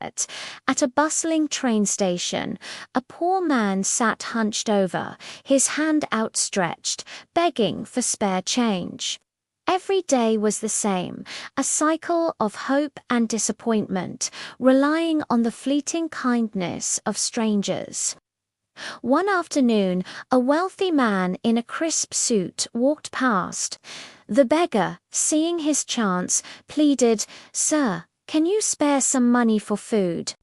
At a bustling train station, a poor man sat hunched over, his hand outstretched, begging for spare change. Every day was the same, a cycle of hope and disappointment, relying on the fleeting kindness of strangers. One afternoon, a wealthy man in a crisp suit walked past. The beggar, seeing his chance, pleaded, "Sir, can you spare some money for food?"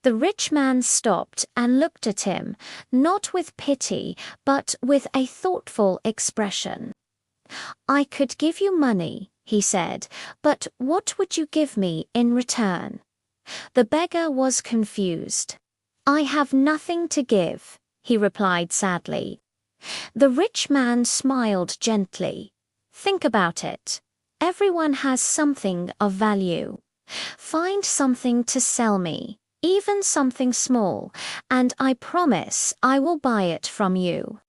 The rich man stopped and looked at him, not with pity, but with a thoughtful expression. "I could give you money," he said, "but what would you give me in return?" The beggar was confused. "I have nothing to give," he replied sadly. The rich man smiled gently. "Think about it. Everyone has something of value. Find something to sell me, even something small, and I promise I will buy it from you.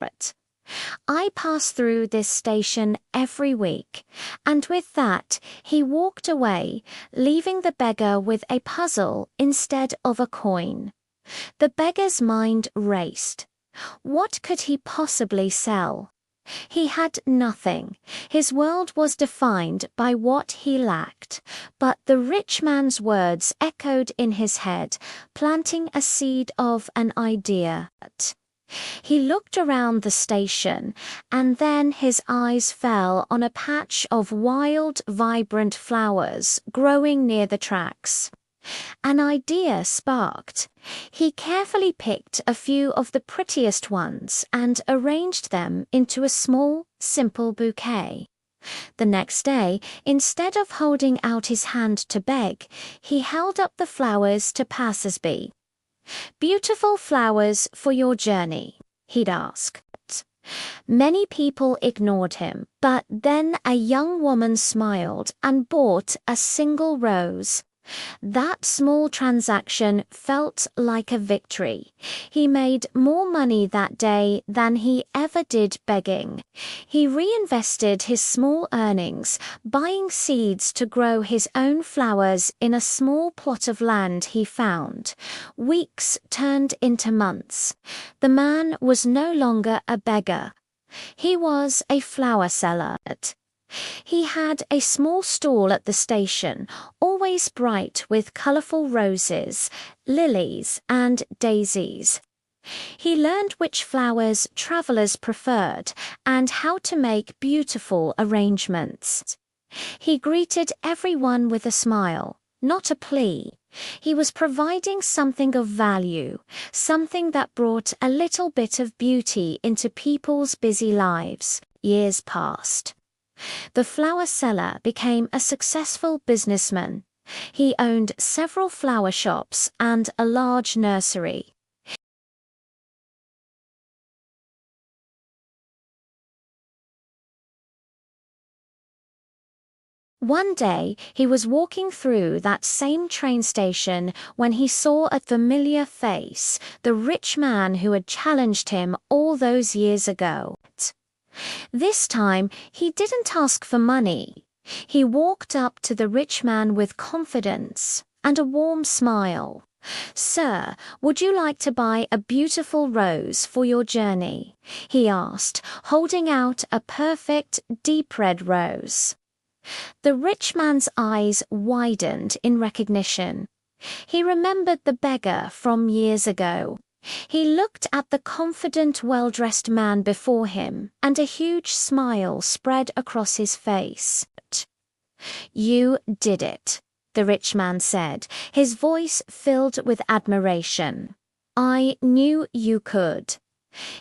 I pass through this station every week." And with that, he walked away, leaving the beggar with a puzzle instead of a coin. The beggar's mind raced. What could he possibly sell? He had nothing. His world was defined by what he lacked. But the rich man's words echoed in his head, planting a seed of an idea. He looked around the station, and then his eyes fell on a patch of wild, vibrant flowers growing near the tracks. An idea sparked. He carefully picked a few of the prettiest ones and arranged them into a small, simple bouquet. The next day, instead of holding out his hand to beg, he held up the flowers to passers-by. "Beautiful flowers for your journey," he'd ask. Many people ignored him, but then a young woman smiled and bought a single rose. That small transaction felt like a victory. He made more money that day than he ever did begging. He reinvested his small earnings, buying seeds to grow his own flowers in a small plot of land he found. Weeks turned into months. The man was no longer a beggar. He was a flower seller. He had a small stall at the station, always bright with colorful roses, lilies, and daisies. He learned which flowers travelers preferred and how to make beautiful arrangements. He greeted everyone with a smile, not a plea. He was providing something of value, something that brought a little bit of beauty into people's busy lives. Years passed. The flower seller became a successful businessman. He owned several flower shops and a large nursery. One day, he was walking through that same train station when he saw a familiar face, the rich man who had challenged him all those years ago. This time, he didn't ask for money. He walked up to the rich man with confidence and a warm smile. "Sir, would you like to buy a beautiful rose for your journey?" he asked, holding out a perfect, deep red rose. The rich man's eyes widened in recognition. He remembered the beggar from years ago. He looked at the confident, well-dressed man before him, and a huge smile spread across his face. "You did it," the rich man said, his voice filled with admiration. "I knew you could."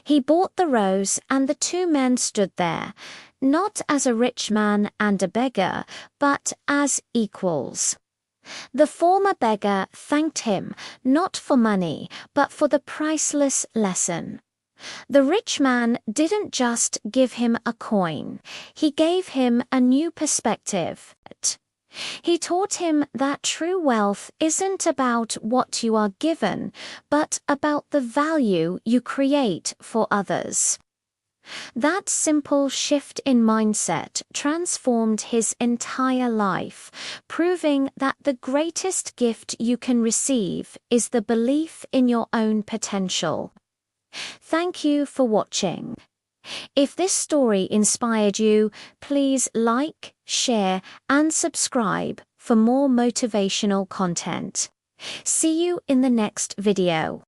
He bought the rose, and the two men stood there, not as a rich man and a beggar, but as equals. The former beggar thanked him, not for money, but for the priceless lesson. The rich man didn't just give him a coin, he gave him a new perspective. He taught him that true wealth isn't about what you are given, but about the value you create for others. That simple shift in mindset transformed his entire life, proving that the greatest gift you can receive is the belief in your own potential. Thank you for watching. If this story inspired you, please like, share, and subscribe for more motivational content. See you in the next video.